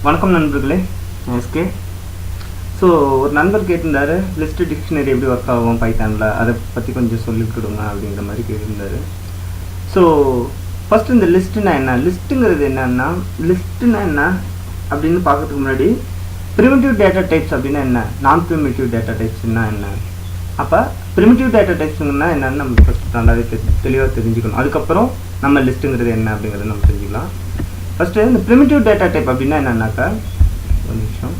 வணக்கம் நண்பர்களே, SK. So ஒரு நண்பர் கேட்டிருந்தார், லிஸ்ட் டிக்ஷனரி எப்படி ஒர்க் ஆகும் பைத்தானில், அதை பற்றி கொஞ்சம் சொல்லிக் கொடுங்க அப்படிங்கிற மாதிரி கேட்டிருந்தார். ஸோ ஃபஸ்ட்டு இந்த லிஸ்ட்டுனா என்ன, லிஸ்ட்டுங்கிறது என்னன்னா, லிஸ்ட்டுனா என்ன அப்படின்னு பார்க்கறதுக்கு முன்னாடி ப்ரிமிட்டிவ் டேட்டா டைப்ஸ் அப்படின்னா என்ன, நான் ப்ரிமிட்டிவ் டேட்டா டைப்ஸ்னா என்ன. அப்போ ப்ரிமிட்டிவ் டேட்டா டைப்ஸுங்கன்னா என்னென்னு நம்ம ஃபஸ்ட்டு நல்லாவே தெளிவாக தெரிஞ்சுக்கணும். அதுக்கப்புறம் நம்ம லிஸ்ட்டுங்கிறது என்ன அப்படிங்கிறத நம்ம தெரிஞ்சுக்கலாம். ஃபஸ்ட்டு இந்த ப்ரிமிட்டிவ் டேட்டா டைப் அப்படின்னா என்னன்னாக்கா, ஒரு நிமிஷம்,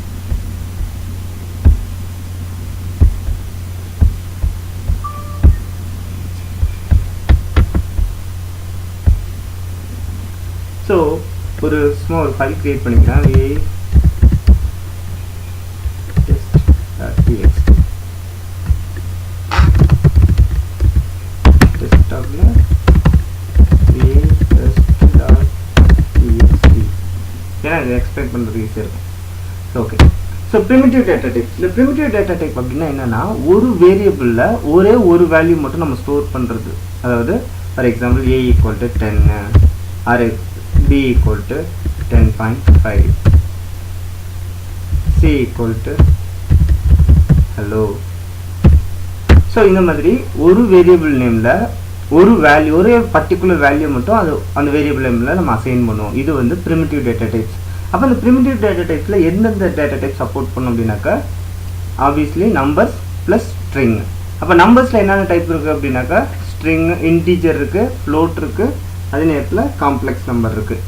ஸோ ஒரு சும்மா ஒரு ஃபைல் கிரியேட் பண்ணிக்கிறேன். டெஸ்க்டாப்ல ஏன்னா இது எக்ஸ்பிளைன் பண்ணுறது ஈஸியாக இருக்கும். So okay, so primitive data type. இந்த ப்ரிமிட்டிவ் டேட்டா டைப் அப்படின்னா என்னென்னா, ஒரு வேரியபிளில் ஒரே ஒரு வேல்யூ மட்டும் நம்ம ஸ்டோர் பண்ணுறது. அதாவது for example a equal to 10 or b equal to 10.5, c equal to hello. So இந்த மாதிரி ஒரு வேரியபிள் நேமில் ஒரு வேல்யூ, ஒரே பர்டிகுலர் வேல்யூ மட்டும் அது அந்த வேரியபிள் நேமில் நம்ம அசைன் பண்ணுவோம். இது வந்து ப்ரிமிட்டிவ் டேட்டா டைப்ஸ். அப்போ இந்த ப்ரிமிட்டிவ் டேட்டா டைப்ஸில் எந்தெந்த டேட்டா டைப் சப்போர்ட் பண்ணோம் அப்படின்னாக்கா, ஆப்வியஸ்லி நம்பர்ஸ் ப்ளஸ் ஸ்ட்ரிங். அப்போ நம்பர்ஸில் என்னென்ன டைப் இருக்குது அப்படின்னாக்கா, ஸ்ட்ரிங், இன்டீஜர் இருக்குது, ஃப்ளோட் இருக்குது, அதே நேரத்தில் காம்ப்ளெக்ஸ் நம்பர் இருக்குது.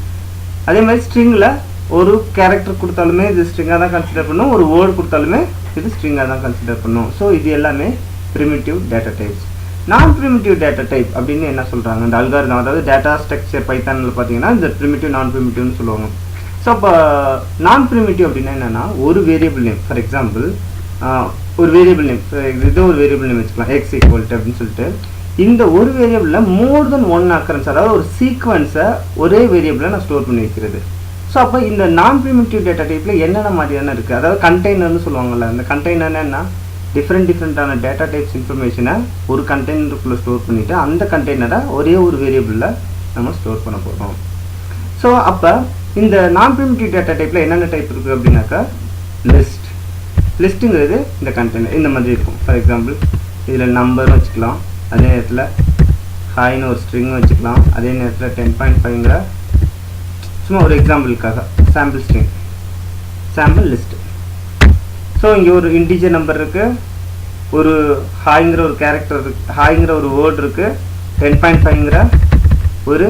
அதே மாதிரி ஸ்ட்ரிங்கில் ஒரு கேரக்டர் கொடுத்தாலுமே இது ஸ்ட்ரிங்காக தான் கன்சிடர் பண்ணும், ஒரு வேர்டு கொடுத்தாலுமே இது ஸ்ட்ரிங்காக தான் கன்சிடர் பண்ணும். ஸோ இது எல்லாமே ப்ரிமிட்டிவ் டேட்டா டைப்ஸ். நான் ப்ரிமிட்டிவ் டேட்டா டைப் அப்படின்னு என்ன சொல்கிறாங்க, இந்த அல்காரிதம், அதாவது டேட்டா ஸ்ட்ரக்சர் பைத்தானில் பார்த்தீங்கன்னா இந்த ப்ரிமிட்டிவ் நான் ப்ரிமிட்டிவ்னு சொல்லுவாங்க. ஸோ அப்போ நான் ப்ரிமிட்டிவ் அப்படின்னா என்னென்னா, ஒரு வேரியபிள் நேம், ஃபார் எக்ஸாம்பிள் ஒரு வேரியபிள் நேம், இது ஒரு வேரியபிள் நேம் வச்சுக்கலாம், எக்ஸ் ஈக்குவல் டு அப்படின்னு சொல்லிட்டு, இந்த ஒரு வேரியபிளில் மோர் தென் ஒன் அக்கரன்ஸ், அதாவது ஒரு சீக்வன்ஸை ஒரே வேரியபிளில் நான் ஸ்டோர் பண்ணி வைக்கிறது. ஸோ அப்போ இந்த நான் ப்ரிமிட்டிவ் டேட்டா டைப்பில் என்னென்ன மாதிரியான இருக்குது, அதாவது கண்டெய்னர்னு சொல்லுவாங்கள்ல, அந்த கண்டெய்னர் என்ன, டிஃப்ரெண்ட்டான டேட்டா டைப்ஸ் இன்ஃபர்மேஷனை ஒரு கண்டெய்னருக்குள்ளே ஸ்டோர் பண்ணிவிட்டு அந்த கண்டெய்னரை ஒரே ஒரு வேரியபிளில் நம்ம ஸ்டோர் பண்ண போகிறோம். ஸோ அப்போ இந்த நான் ப்ரிமிட்டிவ் டேட்டா டைப்பில் என்னென்ன டைப் இருக்குது அப்படின்னாக்கா, லிஸ்ட். லிஸ்ட்டுங்கிறது இந்த கண்டெய்னர் இந்த மாதிரி இருக்கும். ஃபார் எக்ஸாம்பிள் இதில் நம்பரும் வச்சுக்கலாம், அதே நேரத்தில் ஹாய்னு ஒரு ஸ்ட்ரிங் வச்சுக்கலாம், அதே நேரத்தில் 10.5ங்கிற சும்மா ஒரு எக்ஸாம்பிளுக்காக sample string, sample list. So இங்கே ஒரு இன்டீஜர் நம்பர் இருக்குது, ஒரு ஹாய்ங்கிற ஒரு கேரக்டர் இருக்குது, ஹாய்ங்கிற ஒரு வேர்டு இருக்குது, 10.5ங்கிற ஒரு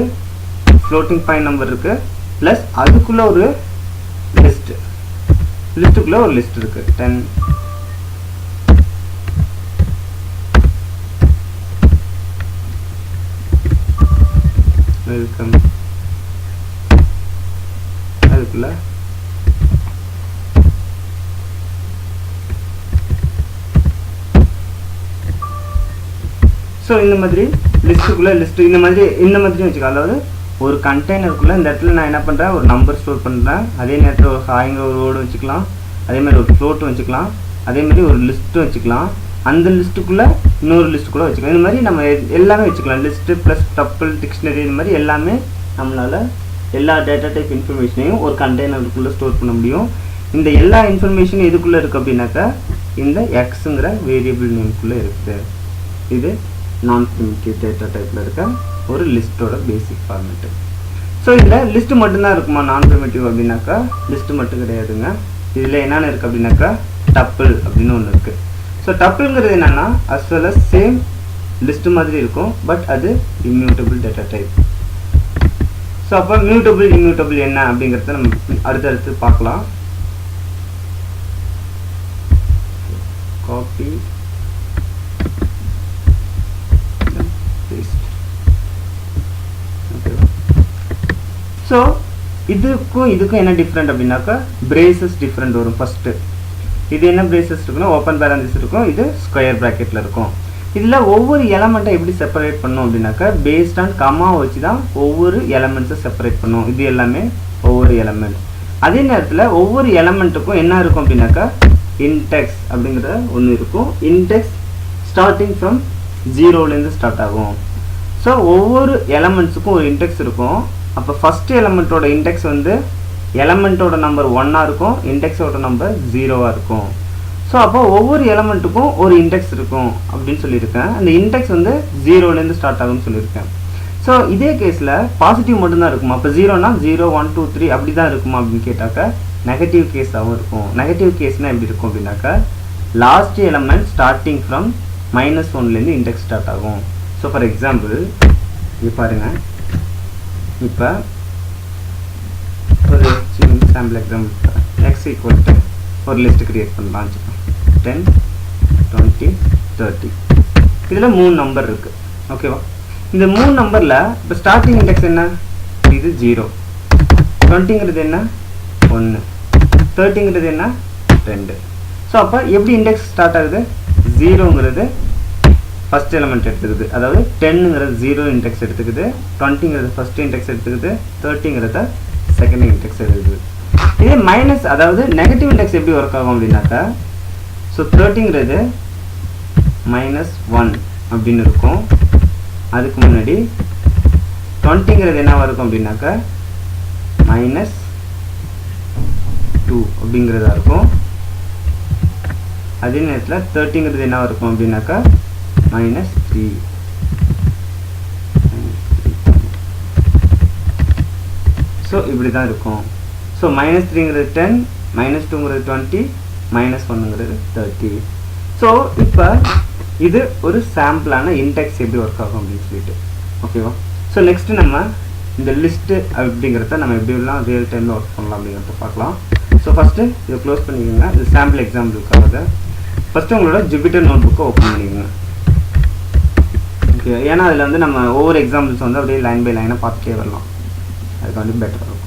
ஃப்ளோட்டிங் பாயிண்ட் நம்பர் இருக்குது, ப்ளஸ் அதுக்குள்ளே ஒரு லிஸ்ட்டு, லிஸ்ட்டுக்குள்ளே ஒரு லிஸ்ட் இருக்குது 10. வெல்கம். அதுக்குள்ள ஸோ இந்த மாதிரி லிஸ்ட்டுக்குள்ளே லிஸ்ட்டு இந்த மாதிரி வச்சுக்கலாம். அதாவது ஒரு கண்டெய்னருக்குள்ளே இந்த இடத்துல நான் என்ன பண்ணுறேன், ஒரு நம்பர் ஸ்டோர் பண்ணுறேன், அதே நேரத்தில் ஒரு ஹாய்ங்கிற ஒரு வேர்டு வச்சுக்கலாம், அதே மாதிரி ஒரு ஃப்ளோட் வச்சுக்கலாம், அதே மாதிரி ஒரு லிஸ்ட்டு வச்சுக்கலாம், அந்த லிஸ்ட்டுக்குள்ளே இன்னொரு லிஸ்ட்டு கூட வச்சுக்கலாம். இந்த மாதிரி நம்ம எல்லாமே வச்சுக்கலாம். லிஸ்ட்டு ப்ளஸ் டப்பிள், டிக்ஷனரி, இந்த மாதிரி எல்லாமே நம்மளால் எல்லா டேட்டா டைப் இன்ஃபர்மேஷனையும் ஒரு கண்டெய்னருக்குள்ளே ஸ்டோர் பண்ண முடியும். இந்த எல்லா இன்ஃபர்மேஷனும் எதுக்குள்ளே இருக்குது அப்படின்னாக்கா, இந்த எக்ஸுங்கிற வேரியபிள் நேம்குள்ளே இருக்குது. இது நான் ப்ரிமிட்டிவ் டேட்டா டைப்பில் இருக்க ஒரு லிஸ்ட்டோட பேசிக் ஃபார்மேட்டு. ஸோ இதில் லிஸ்ட்டு மட்டும்தான் இருக்குமா நான் ப்ரிமிட்டிவ் அப்படின்னாக்கா, லிஸ்ட்டு மட்டும் கிடையாதுங்க. இதில் என்னென்ன இருக்குது அப்படின்னாக்கா, டப்பிள் அப்படின்னு ஒன்று இருக்குது. ஸோ டப்பிள்ங்கிறது என்னென்னா, as well as same list மாதிரி இருக்கும், பட் அது இம்யூட்டபிள் டேட்டா டைப். ஸோ அப்போ இம்யூட்டபிள் என்ன அப்படிங்கிறத நம்ம அடுத்தடுத்து பார்க்கலாம். காப்பி ஸோ இதுக்கும் என்ன டிஃப்ரெண்ட் அப்படின்னாக்கா, பிரேசஸ் டிஃப்ரெண்ட் வரும். ஃபஸ்ட்டு இது என்ன பிரேசஸ் இருக்குன்னா, ஓப்பன் பேரந்திஸ் இருக்கும், இது ஸ்கொயர் ப்ராக்கெட்டில் இருக்கும். இதில் ஒவ்வொரு எலமெண்ட்டை எப்படி செப்பரேட் பண்ணோம் அப்படின்னாக்கா, பேஸ்ட் ஆன் கம்மா வச்சு தான் ஒவ்வொரு எலமெண்ட்ஸை செப்பரேட் பண்ணும். இது எல்லாமே ஒவ்வொரு எலமெண்ட். அதே நேரத்தில் ஒவ்வொரு எலமெண்ட்டுக்கும் என்ன இருக்கும் அப்படின்னாக்கா, இன்டெக்ஸ் அப்படிங்கிற ஒன்று இருக்கும். இன்டெக்ஸ் ஸ்டார்டிங் ஃப்ரம் 0லேருந்து ஸ்டார்ட் ஆகும். ஸோ ஒவ்வொரு எலமெண்ட்ஸுக்கும் ஒரு இன்டெக்ஸ் இருக்கும். அப்போ ஃபஸ்ட் எலமெண்ட்டோட இன்டெக்ஸ் வந்து எலமெண்ட்டோட நம்பர் 1 இருக்கும், இண்டெக்ஸோட நம்பர் 0 இருக்கும். ஸோ அப்போ ஒவ்வொரு எலமெண்ட்டுக்கும் ஒரு இண்டெக்ஸ் இருக்கும் அப்படின்னு சொல்லியிருக்கேன். அந்த இண்டெக்ஸ் வந்து 0லேருந்து ஸ்டார்ட் ஆகும்னு சொல்லியிருக்கேன். ஸோ இதே கேஸில் பாசிட்டிவ் மட்டும்தான் இருக்குமா? அப்போ 0னா 0 1 2 3 அப்படி தான் இருக்குமா அப்படின்னு கேட்டாக்க நெகட்டிவ் கேஸாகவும் இருக்கும். நெகட்டிவ் கேஸ்னால் எப்படி இருக்கும் அப்படின்னாக்கா லாஸ்ட் எலமெண்ட் ஸ்டார்டிங் ஃப்ரம் -1லேருந்து இண்டெக்ஸ் ஸ்டார்ட் ஆகும். ஸோ ஃபார் எக்ஸாம்பிள் இது பாருங்கள், இப்போ ஒரு sample example x equal to ஒரு லிஸ்ட் கிரியேட் பண்ணலாம் வச்சுக்கோங்க. 10 20 30 இதில் 3 நம்பர் இருக்குது. ஓகேவா? இந்த 3 நம்பரில் இப்போ ஸ்டார்டிங் இண்டெக்ஸ் என்ன? இது 0, 20ங்கிறது என்ன? 1, 30ங்கிறது என்ன? 2. ஸோ அப்போ எப்படி இண்டெக்ஸ் ஸ்டார்ட் ஆகுது? 0ங்கிறது ஃபஸ்ட் எலமெண்ட் எடுத்துக்குது, அதாவது 10ங்கிறது 0 இண்டெக்ஸ் எடுத்துக்குது, 20ங்கிறது ஃபஸ்ட் இண்டெக்ஸ் எடுத்துக்குது, 30ங்கிறத செகண்ட் இண்டெக்ஸ் எடுத்துக்குது. இதே மைனஸ், அதாவது நெகட்டிவ் இண்டெக்ஸ் எப்படி ஒர்க் ஆகும் அப்படின்னாக்கா ஸோ 30ங்கிறது -1 அப்படின்னு இருக்கும். அதுக்கு முன்னாடி 20ங்கிறது என்னவா இருக்கும் அப்படின்னாக்கா -2 அப்படிங்கிறதா இருக்கும். அதே நேரத்தில் 30ங்கிறது என்னவா இருக்கும் அப்படின்னாக்கா -3. ஸோ இப்படி தான் இருக்கும். ஸோ -3ங்கிறது 10, -2ங்கிறது 20, -1ங்கிறது 30. ஸோ இப்போ இது ஒரு சாம்பிளான இண்டெக்ஸ் எப்படி ஒர்க் ஆகும் அப்படின்னு சொல்லிட்டு. ஓகேவா? ஸோ நெக்ஸ்ட்டு நம்ம இந்த லிஸ்ட்டு அப்படிங்கிறத நம்ம எப்படிலாம் ரியல் டைமில் ஒர்க் பண்ணலாம் அப்படிங்கிறத பார்க்கலாம். ஸோ ஃபஸ்ட்டு இதை க்ளோஸ் பண்ணிக்கோங்க. இது சாம்பிள் எக்ஸாம்பிளுக்காக ஃபஸ்ட்டு உங்களோட ஜூபிட்டர் நோட் புக்கை ஓப்பன் பண்ணிக்கோங்க. ஓகே, ஏன்னா அதில் வந்து நம்ம ஒவ்வொரு எக்ஸாம்பிள்ஸ் வந்து அப்படியே லைன் பை லைனாக பார்த்துட்டே வரலாம். அதுக்கு வந்து பெட்டராக இருக்கும்.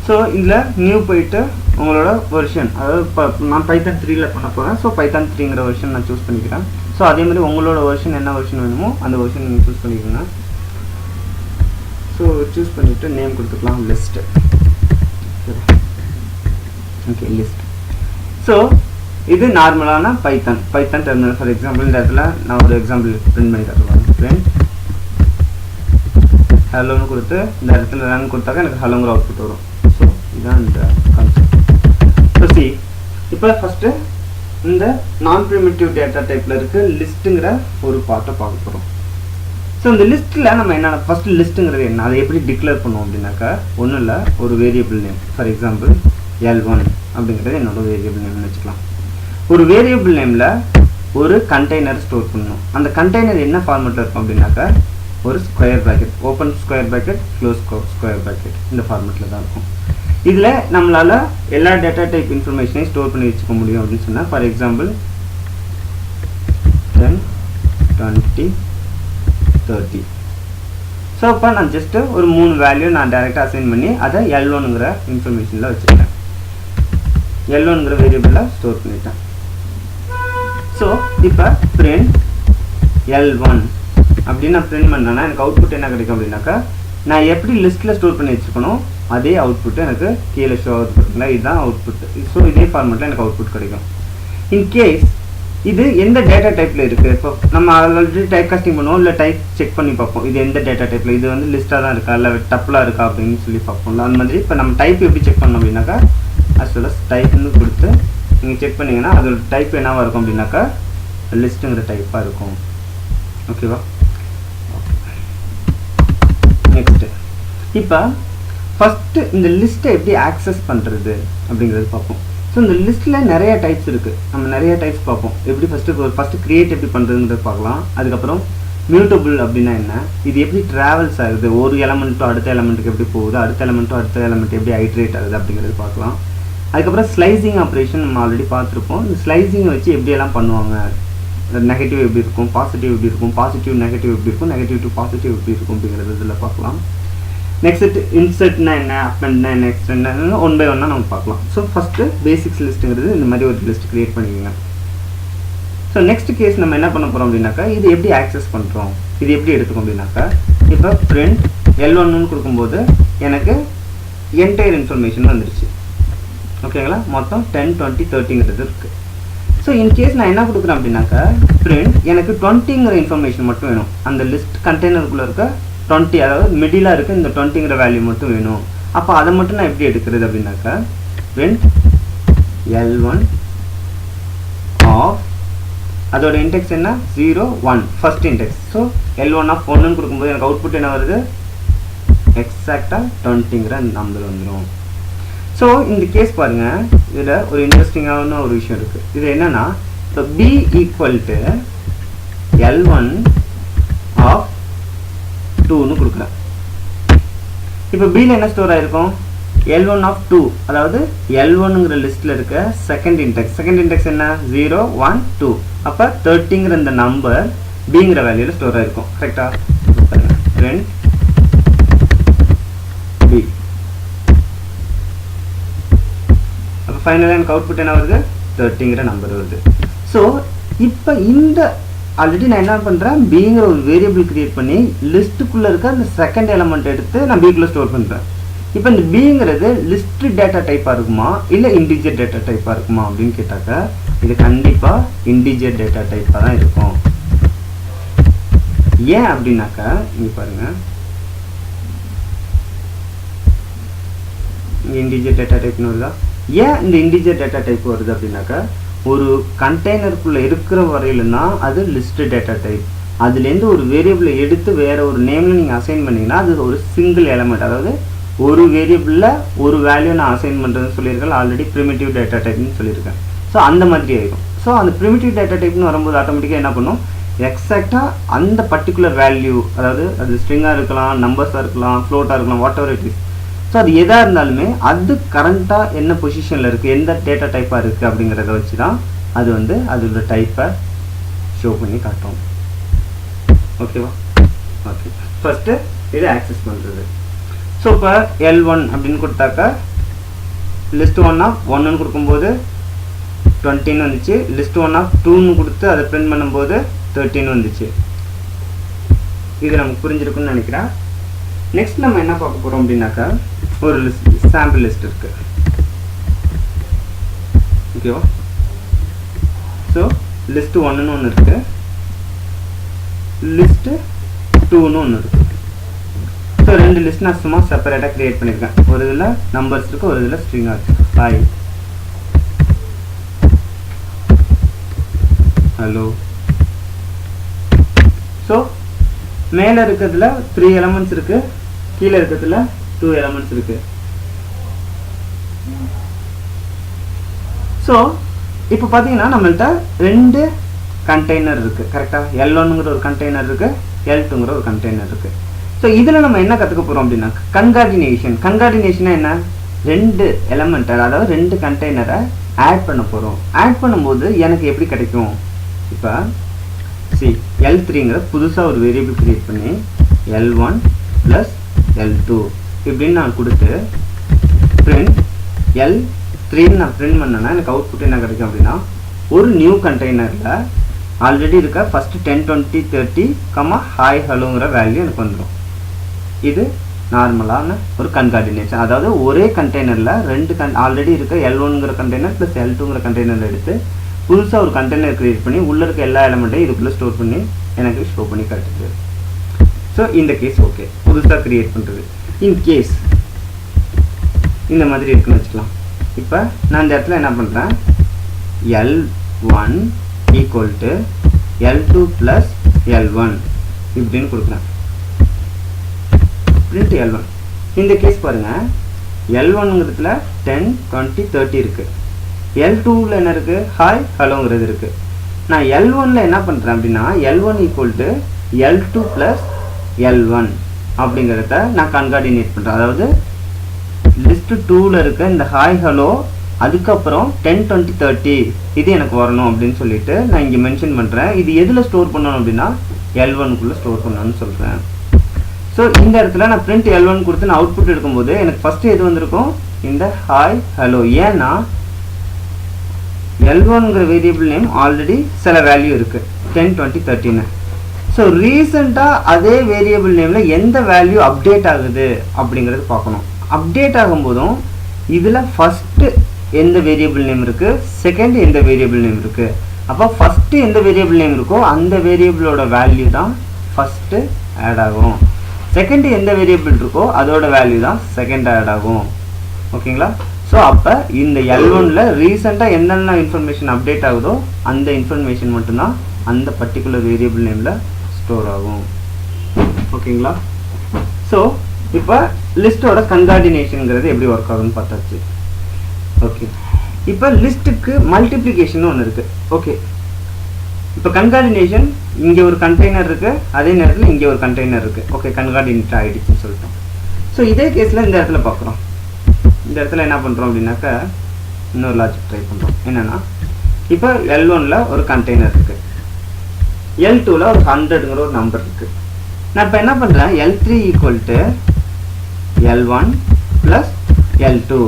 ஸோ இதில் நியூ போயிட்டு உங்களோட வெர்ஷன், அதாவது இப்போ நான் பைத்தான் 3ல் பண்ண போகிறேன். ஸோ பைத்தான் 3ங்கிற வெர்ஷன் நான் சூஸ் பண்ணிக்கிறேன். ஸோ அதேமாதிரி உங்களோட வெர்ஷன் என்ன வெர்ஷன் வேணுமோ அந்த வெர்ஷன் நீங்கள் சூஸ் பண்ணிக்கோங்க. ஸோ சூஸ் பண்ணிவிட்டு நேம் கொடுத்துக்கலாம் லிஸ்ட்டு. Okay, list. ஸோ இது நார்மலான பைத்தான் டெர்மினல். ஃபார் எக்ஸாம்பிள் இந்த இடத்துல நான் ஒரு எக்ஸாம்பிள் பிரிண்ட் பண்ணி தருவேன். பிரிண்ட் ஹலோன்னு கொடுத்து இந்த இடத்துல ரன் கொடுத்தாக்க எனக்கு ஹலோங்கிற அவுட்புட் வரும். ஸோ இதுதான் இந்த கான்செப்ட். ஸோ சி இப்போ ஃபஸ்ட்டு இந்த நான் ப்ரிமிட்டிவ் டேட்டா டைப்பில் இருக்க லிஸ்ட்டுங்கிற ஒரு பார்ட்டை பார்க்க போகிறோம். ஸோ இந்த லிஸ்ட்டில் நம்ம என்னென்ன ஃபஸ்ட்டு லிஸ்ட்டுங்கிறது என்ன, அதை எப்படி டிக்ளேர் பண்ணுவோம் அப்படின்னாக்கா ஒன்றும் இல்லை, ஒரு variable name. For example L1 அப்படிங்கிறது என்னோட வேரியபிள் நேம்னு வச்சுக்கலாம். ஒரு வேரியபிள் நேமில் ஒரு கண்டெய்னர் ஸ்டோர் பண்ணணும். அந்த கண்டெய்னர் என்ன ஃபார்மேட்டில் இருக்கும் அப்படின்னாக்கா ஒரு square bracket, open square bracket, close square bracket, இந்த ஃபார்மேட்டில் தான் இருக்கும். இதில் நம்மளால் எல்லா டேட்டா டைப் இன்ஃபர்மேஷனையும் ஸ்டோர் பண்ணி வச்சுக்க முடியும் அப்படின்னு சொன்னால் ஃபார் எக்ஸாம்பிள் 10 20 30. ஸோ அப்போ நான் ஜஸ்ட்டு ஒரு 3 வேல்யூ நான் டைரெக்டாக அசைன் பண்ணி அதை L1ங்கிற இன்ஃபர்மேஷனில் வச்சுருக்கேன். L1ங்கிற வேரியபிளில் ஸ்டோர் பண்ணிட்டேன். ஸோ இப்போ பிரிண்ட் L1 அப்படின்னு நான் பிரிண்ட் பண்ணேன்னா எனக்கு அவுட்புட் என்ன கிடைக்கும் அப்படின்னாக்கா நான் எப்படி லிஸ்ட்டில் ஸ்டோர் பண்ணி வச்சுக்கணும் அதே அவுட்புட்டு எனக்கு கீழே ஷோ அவுட்புட்டுங்களா, இதுதான் அவுட்புட். ஸோ இதே ஃபார்மேட்டில் எனக்கு அவுட்புட் கிடைக்கும். இன்கேஸ் இது எந்த டேட்டா டைப்பில் இருக்குது, இப்போ நம்ம ஆல்ரெடி டைப் காஸ்டிங் பண்ணுவோம், இல்லை டைப் செக் பண்ணி பார்ப்போம் இது எந்த டேட்டா டைப்பில், இது வந்து லிஸ்ட்டாக தான் இருக்கா இல்லை டப்பிளாக இருக்கா அப்படின்னு சொல்லி பார்ப்போம்ல. அந்த மாதிரி இப்போ நம்ம டைப் எப்படி செக் பண்ணோம் அப்படின்னாக்கா as well as டைப்னு கொடுத்து நீங்கள் செக் பண்ணிங்கன்னா அதோட டைப் என்னவாக இருக்கும் அப்படின்னாக்கா லிஸ்ட்டுங்கிற டைப்பாக இருக்கும். ஓகேவா? நெக்ஸ்ட்டு இப்போ ஃபஸ்ட்டு இந்த லிஸ்ட்டை எப்படி ஆக்சஸ் பண்ணுறது அப்படிங்கிறது பார்ப்போம். ஸோ இந்த லிஸ்ட்டில் நிறைய டைப்ஸ் இருக்குது, நம்ம நிறைய டைப்ஸ் பார்ப்போம். எப்படி ஃபஸ்ட்டு க்ரியேட் எப்படி பண்ணுறதுங்கிறது பார்க்கலாம். அதுக்கப்புறம் மியூட்டபிள் அப்படின்னா என்ன, இது எப்படி ட்ராவல்ஸ் ஆகுது, ஒரு எலமெண்ட்டும் அடுத்த எலமெண்ட்டுக்கு எப்படி போகுது, அடுத்த எலமெண்ட்டும் அடுத்த எலமெண்ட் எப்படி ஐட்ரேட் ஆகுது அப்படிங்கிறது பார்க்கலாம். அதுக்கப்புறம் ஸ்லைசிங் ஆப்ரேஷன் நம்ம ஆல்ரெடி பார்த்துருப்போம். இந்த ஸ்லைசிங்கை வச்சு எப்படியெல்லாம் பண்ணுவாங்க, நெகட்டிவ் எப்படி இருக்கும், பாசிட்டிவ் எப்படி இருக்கும், பாசிட்டிவ் நெகட்டிவ் எப்படி இருக்கும், நெகட்டிவ் டு பாசிட்டிவ் எப்படி இருக்கும் அப்படிங்கிறது இதில் பார்க்கலாம். நெக்ஸ்ட் இன்சர்ட்னா என்ன, அப்பெண்ட்னா என்ன, எக்ஸ்டெண்ட்னா ஒன் பை ஒன்னாக நம்ம பார்க்கலாம். ஸோ ஃபஸ்ட்டு பேசிக்ஸ் லிஸ்ட்டுங்கிறது இந்த மாதிரி ஒரு லிஸ்ட் க்ரியேட் பண்ணிக்கோங்க. ஸோ நெக்ஸ்ட் கேஸ் நம்ம என்ன பண்ண போகிறோம் அப்படின்னாக்கா இது எப்படி ஆக்சஸ் பண்ணுறோம், இது எப்படி எடுத்துக்கோம் அப்படின்னாக்கா இப்போ பிரிண்ட் L1ன்னு கொடுக்கும்போது எனக்கு என்டையர் இன்ஃபர்மேஷன் வந்துருச்சு. ஓகேங்களா, மொத்தம் 10 20 30ங்கிறது இருக்குது. ஸோ இன்கேஸ் நான் என்ன கொடுக்குறேன் அப்படின்னாக்கா பிரிண்ட் எனக்கு 20ங்கிற இன்ஃபர்மேஷன் மட்டும் வேணும், அந்த லிஸ்ட் கண்டெய்னருக்குள்ளே இருக்க 20 அதாவது மிடிலாக இருக்க இந்த 20ங்கிற வேல்யூ மட்டும் வேணும். அப்போ அதை மட்டும் நான் எப்படி எடுக்கிறது அப்படின்னாக்கா பிரிண்ட் L1 ஆஃப் அதோட இன்டெக்ஸ் என்ன 0 1 first index. So L1 of 1ன்னு கொடுக்கும்போது எனக்கு அவுட்புட் என்ன வருது, எக்ஸாக்டாக 20ங்கிற நம்பர் வந்துடும். ஸோ இந்த கேஸ் பாருங்கள், இதில் ஒரு இன்ட்ரெஸ்டிங்கான ஒரு விஷயம் இருக்குது. இது என்னென்னா இப்போ B equal to L1 of 2ன்னு கொடுக்குறேன். இப்போ Bயில் என்ன ஸ்டோர் ஆகிருக்கும், L1 ஆஃப் 2 அதாவது L1ங்கிற லிஸ்ட்டில் இருக்க செகண்ட் இன்டெக்ஸ் என்ன 0 1 2. அப்போ 30ங்கிற இந்த நம்பர் Bங்கிற வேல்யூவில் ஸ்டோர் ஆகிருக்கும். கரெக்டாக பிரிண்ட் B. அப்போ ஃபைனலாக எனக்கு அவுட்புட் என்ன வருது, 30ங்கிற நம்பர் வருது. ஸோ இப்போ இந்த ஆல்ரெடி நான் என்ன பண்ணுறேன், Bங்கிற ஒரு வேரியபிள் கிரியேட் பண்ணி லிஸ்ட்டுக்குள்ளே இருக்க அந்த செகண்ட் எலமெண்ட் எடுத்து நான் Bக்குள்ளே ஸ்டோர் பண்ணுறேன். இப்போ இந்த Bங்கிறது லிஸ்ட் டேட்டா டைப்பாக இருக்குமா இல்லை இன்டிஜர் டேட்டா டைப்பாக இருக்குமா அப்படின்னு கேட்டாக்க இது கண்டிப்பாக இன்டிஜர் டேட்டா டைப்பாக தான் இருக்கும். ஏன் அப்படின்னாக்கா இங்கே பாருங்கள், இங்கே இன்டிஜர் டேட்டா டைப்னு வருதா. ஏன் இந்த இன்டிஜர் டேட்டா டைப் வருது அப்படின்னாக்கா ஒரு கண்டெய்னருக்குள்ளே இருக்கிற வரையிலும் தான் அது லிஸ்ட் டேட்டா டைப். அதுலேருந்து ஒரு வேரியபிளை எடுத்து வேறு ஒரு நேமில் நீங்கள் அசைன் பண்ணிங்கன்னா அது ஒரு சிங்கிள் எலமெண்ட், அதாவது ஒரு வேரியபிளில் ஒரு வேல்யூ நான் அசைன் பண்ணுறதுன்னு சொல்லியிருக்கேன். ஆல்ரெடி ப்ரிமிட்டிவ் டேட்டா டைப்னு சொல்லியிருக்கேன். ஸோ அந்த மாதிரி ஆகிடும். ஸோ அந்த ப்ரிமிட்டிவ் டேட்டா டைப்னு வரும்போது ஆட்டோமேட்டிக்காக என்ன பண்ணும், எக்ஸாக்டாக அந்த பர்டிகுலர் வேல்யூ, அதாவது அது ஸ்ட்ரிங்காக இருக்கலாம், நம்பர்ஸாக இருக்கலாம், ஃப்ளோட்டாக இருக்கலாம், what ever it is. So அது எதாக இருந்தாலுமே அது கரண்ட்டாக என்ன பொசிஷனில் இருக்குது, எந்த டேட்டா டைப்பாக இருக்குது அப்படிங்கிறத வச்சு தான் அது வந்து அதோட டைப்பை ஷோ பண்ணி காட்டும். ஓகேவா, ஓகே. ஃபஸ்ட்டு இதை ஆக்சஸ் பண்ணுறது. ஸோ இப்போ L1 அப்படின்னு கொடுத்தாக்கா லிஸ்ட் 1 ஆஃப் 1ன்னு கொடுக்கும்போது 20ன்னு வந்துச்சு. லிஸ்ட் 1 ஆஃப் 2ன்னு கொடுத்து அதை பிரிண்ட் பண்ணும்போது 13 வந்துச்சு. இது நமக்கு புரிஞ்சிருக்குன்னு நினைக்கிறேன். நெக்ஸ்ட் நம்ம என்ன பார்க்க போகிறோம் அப்படின்னாக்கா ஒரு லிஸ்ட், சாம்பிள் லிஸ்ட் இருக்குது. ஓகேவா, ஸோ லிஸ்ட் 1ன்னு ஒன்று இருக்குது, லிஸ்ட்டு 2ன்னு ஒன்று இருக்குது. ஸோ ரெண்டு லிஸ்ட் நான் சும்மா செப்பரேட்டாக க்ரியேட் பண்ணியிருக்கேன். ஒரு இதில் நம்பர்ஸ் இருக்குது, ஒரு இதில் ஸ்ட்ரிங்காக இருக்குது. Hi, hello. ஸோ மேலே இருக்கிறதுல 3 எலமெண்ட்ஸ் இருக்குது, கீழே இருக்கிறதுல 2 எலமெண்ட்ஸ் இருக்குது. ஸோ இப்போ பார்த்தீங்கன்னா நம்மள்கிட்ட 2 கண்டெய்னர் இருக்குது. கரெக்டாக L1ங்கிற ஒரு கண்டெய்னர் இருக்குது, L2ங்கிற ஒரு கண்டெய்னர் இருக்குது. ஸோ இதில் நம்ம என்ன கற்றுக்க போகிறோம் அப்படின்னா கன்கார்டினேஷனாக என்ன, 2 எலமெண்ட்டை அதாவது 2 கண்டெய்னரை ஆட் பண்ண போகிறோம். ஆட் பண்ணும்போது எனக்கு எப்படி கிடைக்கும், இப்போ L3ங்கிற புதுசாக ஒரு வேரியபிள் கிரியேட் பண்ணி L1 + L2 இப்படின்னு நான் கொடுத்து பிரிண்ட் L3ன்னு நான் பிரிண்ட் பண்ணேன்னா எனக்கு அவுட்புட் என்ன கிடைக்கும் அப்படின்னா ஒரு நியூ கண்டெய்னரில் ஆல்ரெடி இருக்க ஃபஸ்ட்டு 10 20 30 ஹாய் ஹலோங்கிற வேல்யூ எனக்கு வந்துடும். இது நார்மலான ஒரு கன்கார்டினேஷன். அதாவது ஒரே கண்டெய்னரில் 2 ஆல்ரெடி இருக்க L1ங்கிற கண்டெய்னர் ப்ளஸ் L2ங்கிற கண்டெய்னர் எடுத்து புதுசாக ஒரு கண்டெய்னர் க்ரியேட் பண்ணி உள்ளே இருக்க எல்லா எலமெண்ட்டையும் இதுக்குள்ளே ஸ்டோர் பண்ணி எனக்கு ஷோ பண்ணி காட்டுது. ஸோ இந்த கேஸ் ஓகே, புதுசாக க்ரியேட் பண்ணுறது. இன் கேஸ் இந்த மாதிரி இருக்குன்னு வச்சுக்கலாம். இப்போ நான் இந்த இடத்துல என்ன பண்ணுறேன், L1 = L2 + L1 இப்படின்னு கொடுக்குறேன். Print L1. இந்த கேஸ் பாருங்கள், L1ங்கிறதுல 10 20 30 இருக்குது, L2வில் என்ன இருக்குது, ஹாய் ஹலோங்கிறது இருக்குது. நான் L1ல் என்ன பண்ணுறேன் அப்படின்னா L1 = L2 + L1 அப்படிங்கிறத நான் கன்கார்டினேட் பண்ணுறேன். அதாவது லிஸ்ட் 2ல் இருக்க இந்த ஹாய் ஹலோ அதுக்கப்புறம் 10 20 30 இது எனக்கு வரணும் அப்படின்னு சொல்லிட்டு நான் இங்கே மென்ஷன் பண்ணுறேன். இது எதில் ஸ்டோர் பண்ணணும் அப்படின்னா L1க்குள்ளே ஸ்டோர் பண்ணணும்னு சொல்கிறேன். ஸோ இந்த இடத்துல நான் பிரிண்ட் L1 கொடுத்து நான் அவுட்புட் எடுக்கும்போது எனக்கு ஃபஸ்ட்டு எது வந்திருக்கும், இந்த ஹாய் ஹலோ. ஏன்னா L1ங்கிற வேரியபிள் நேம் ஆல்ரெடி சில வேல்யூ இருக்கு 10 20 13. ஸோ ரீசெண்டாக அதே வேரியபிள் நேமில் எந்த வேல்யூ அப்டேட் ஆகுது அப்படிங்கிறது பார்க்கணும். அப்டேட் ஆகும்போதும் இதில் ஃபஸ்ட்டு எந்த வேரியபிள் நேம் இருக்குது, செகண்ட் எந்த வேரியபிள் நேம் இருக்குது. அப்போ ஃபஸ்ட்டு எந்த வேரியபிள் நேம் இருக்கோ அந்த வேரியபிளோட வேல்யூ தான் ஃபஸ்ட்டு ஆட் ஆகும். செகண்ட் எந்த வேரியபிள் இருக்கோ அதோட வேல்யூ தான் செகண்ட் ஆட் ஆகும். ஓகேங்களா? ஸோ அப்போ இந்த L1ல ரீசெண்டாக என்னென்ன இன்ஃபர்மேஷன் அப்டேட் ஆகுதோ அந்த இன்ஃபர்மேஷன் மட்டும்தான் அந்த பர்டிகுலர் வேரியபிள் நேமில் ஸ்டோர் ஆகும். ஓகேங்களா? ஸோ இப்போ லிஸ்ட்டோட கன்கார்டினேஷனுங்கிறது எப்படி ஒர்க் ஆகும்னு பார்த்தாச்சு. ஓகே, இப்போ லிஸ்ட்டுக்கு மல்டிப்ளிகேஷன் ஒன்று இருக்குது. ஓகே, இப்போ கன்கார்டினேஷன் இங்கே ஒரு கண்டெய்னர் இருக்குது, அதே நேரத்தில் இங்கே ஒரு கண்டெய்னர் இருக்குது. ஓகே, கன்கார்டினேட் ஆகிடுச்சுன்னு சொல்லிட்டோம். ஸோ இதே கேஸில் இந்த இடத்துல பார்க்குறோம். இந்த இடத்துல என்ன பண்ணுறோம் அப்படின்னாக்கா இன்னொரு லாஜிக் ட்ரை பண்ணுறோம். என்னென்னா இப்போ L1ல ஒரு கண்டெய்னர் இருக்குது, L2ல ஒரு 100ங்கிற ஒரு நம்பர் இருக்குது. நான் இப்போ என்ன பண்ணுறேன், L3 = L1 + L2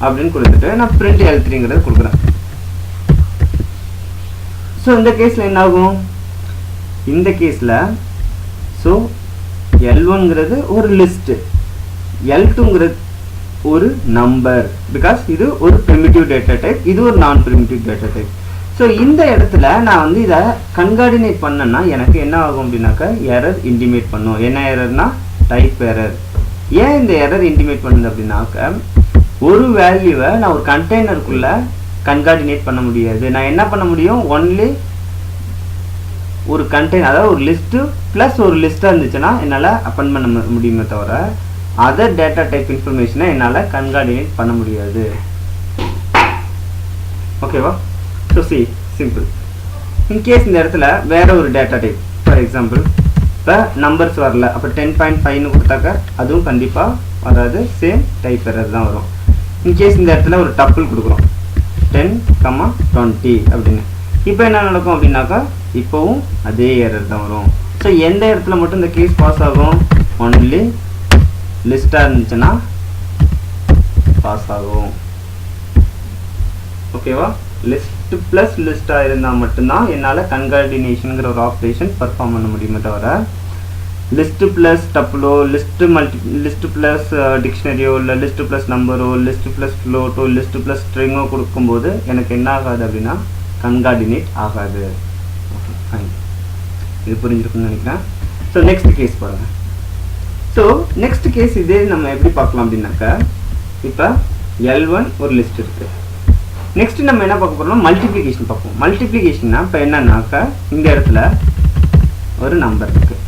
அப்படின்னு கொடுத்துட்டு நான் print L3ங்கிறது கொடுக்குறேன். ஸோ இந்த கேஸில் என்ன ஆகும், இந்த கேஸில் ஸோ L1ங்கிறது ஒரு லிஸ்ட்டு, L2ங்கிறது ஒரு நம்பர், பிகாஸ் இது ஒரு ப்ரிமிட்டிவ் டேட்டா டைப், இது ஒரு நான் ப்ரிமிட்டிவ் டேட்டா டைப். ஸோ இந்த இடத்துல நான் வந்து இதை கன்கார்டினேட் பண்ணேன்னா எனக்கு என்ன ஆகும் அப்படின்னாக்கா எரர் இன்டிமேட் பண்ணும். என்ன எரர்னா டைப் எரர். ஏன் இந்த எரர் இன்டிமேட் பண்ணுது அப்படின்னாக்க ஒரு வேல்யூவை நான் ஒரு கண்டெய்னருக்குள்ளே கன்கார்டினேட் பண்ண முடியாது. நான் என்ன பண்ண முடியும், ஒன்லி ஒரு கண்டெய்னர், அதாவது ஒரு லிஸ்ட்டு ப்ளஸ் ஒரு லிஸ்ட்டாக இருந்துச்சுன்னா என்னால் அப்பன் பண்ண முடியுமே தவிர அதர் டேட்டா டைப் இன்ஃபர்மேஷனை என்னால் கன்கார்டினேட் பண்ண முடியாது. ஓகேவா? So C simple. இன்கேஸ் இந்த இடத்துல வேற ஒரு டேட்டா டைப், ஃபார் எக்ஸாம்பிள் இப்போ நம்பர்ஸ் வரல, அப்போ 10.5ன்னு கொடுத்தாக்க அதுவும் கண்டிப்பாக வராது, சேம் டைப் எரர் தான் வரும். இன்கேஸ் இந்த இடத்துல ஒரு டப்பிள் கொடுக்குறோம் 10, 20 அப்படின்னு, இப்போ என்ன நடக்கும் அப்படின்னாக்கா இப்போவும் அதே எரர் தான் வரும். ஸோ எந்த இடத்துல மட்டும் இந்த கேஸ் பாஸ் ஆகும், ஒன்லி லிஸ்ட்டாக இருந்துச்சுன்னா பாஸ் ஆகும். ஓகேவா? லிஸ்ட் ப்ளஸ் லிஸ்ட்டாக இருந்தால் மட்டும்தான் என்னால் கன்கார்டினேஷனுங்கிற ஒரு ஆப்ரேஷன் பர்ஃபார்ம் பண்ண முடியுமே தவிர லிஸ்ட்டு ப்ளஸ் டப்புளோ, லிஸ்ட்டு ப்ளஸ் டிக்ஷனரியோ, இல்லை லிஸ்ட்டு ப்ளஸ் நம்பரோ, லிஸ்ட்டு ப்ளஸ் ஃப்ளோட்டோ, லிஸ்ட்டு ப்ளஸ் ஸ்ட்ரிங்கோ கொடுக்கும்போது எனக்கு என்ன ஆகாது அப்படின்னா கன்கார்டினேட் ஆகாது. ஓகே, ஃபைன், இது புரிஞ்சிருக்குன்னு நினைக்கிறேன். ஸோ நெக்ஸ்ட் கேஸ் பாருங்கள். ஸோ நெக்ஸ்ட் கேஸ் இதே நம்ம எப்படி பார்க்கலாம் அப்படின்னாக்கா இப்போ L1 ஒரு லிஸ்ட் இருக்குது. நெக்ஸ்ட் நம்ம என்ன பார்க்க போகிறோம்னா மல்டிப்ளிகேஷன் பார்ப்போம். மல்டிப்ளிகேஷன்னா இப்போ என்னன்னாக்கா இந்த இடத்துல ஒரு நம்பர் இருக்குது.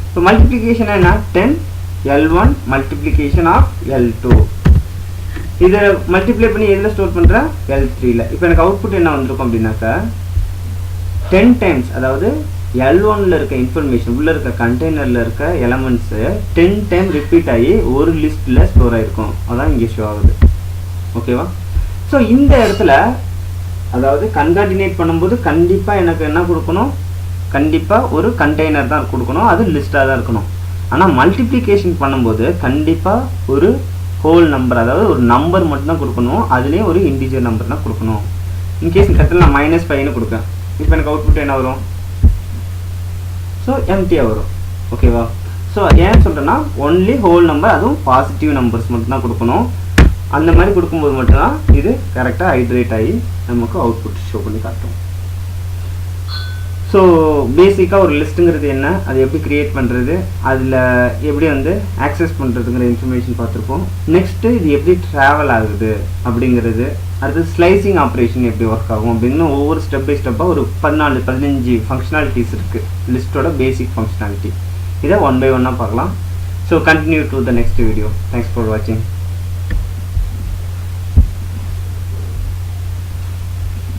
இப்போ மல்டிப்ளிகேஷன் என்ன, 10 L1 மல்டிப்ளிகேஷன் ஆஃப் L2. இதை மல்டிப்ளை பண்ணி எதில் ஸ்டோர் பண்ணுறேன், L3ல. இப்போ எனக்கு அவுட்புட் என்ன வந்திருக்கும் அப்படின்னாக்கா 10 டைம்ஸ், அதாவது L1ல இருக்க இன்ஃபர்மேஷன் உள்ளே இருக்க கண்டெய்னரில் இருக்க எலமெண்ட்ஸு 10 டைம் ரிப்பீட் ஆகி ஒரு லிஸ்ட்டில் ஸ்டோர் ஆகிருக்கும். அதான் இங்கே ஷோ ஆகுது. ஓகேவா? ஸோ இந்த இடத்துல அதாவது கன்கார்டினேட் பண்ணும்போது கண்டிப்பாக எனக்கு என்ன கொடுக்கணும், கண்டிப்பாக ஒரு கண்டெய்னர் தான் கொடுக்கணும், அது லிஸ்ட்டாக தான் இருக்கணும். ஆனால் மல்டிப்ளிகேஷன் பண்ணும்போது கண்டிப்பாக ஒரு ஹோல் நம்பர், அதாவது ஒரு நம்பர் மட்டும்தான் கொடுக்கணும், அதுலேயும் ஒரு இன்டிஜர் நம்பர் தான் கொடுக்கணும். இன்கேஸ் இந்த இடத்துல நான் -5ன்னு கொடுப்பேன், இப்போ எனக்கு அவுட்புட் என்ன வரும், ஸோ எம்டியாக வரும். ஓகேவா? ஸோ ஏன் சொல்கிறேன்னா ஒன்லி ஹோல் நம்பர், அதுவும் பாசிட்டிவ் நம்பர்ஸ் மட்டும்தான் கொடுக்கணும். அந்த மாதிரி கொடுக்கும்போது மட்டும்தான் இது கரெக்டாக ஹைட்ரேட் ஆகி நமக்கு அவுட்புட் ஷோ பண்ணி காட்டும். ஸோ பேசிக்காக ஒரு லிஸ்ட்டுங்கிறது என்ன, அது எப்படி க்ரியேட் பண்ணுறது, அதில் எப்படி வந்து ஆக்சஸ் பண்ணுறதுங்கிற இன்ஃபர்மேஷன் பார்த்துருப்போம். நெக்ஸ்ட்டு இது எப்படி ட்ராவல் ஆகுது அப்படிங்கிறது, அடுத்து ஸ்லைசிங் ஆப்ரேஷன் எப்படி ஒர்க் ஆகும் அப்படின்னு ஒவ்வொரு ஸ்டெப் பை ஸ்டெப்பாக ஒரு 14-15 ஃபங்க்ஷனாலிட்டிஸ் இருக்குது லிஸ்ட்டோட பேசிக் ஃபங்க்ஷனாலிட்டி. இதை ஒன் பை ஒன்னாக பார்க்கலாம். So continue to the next video. Thanks for வாட்சிங்.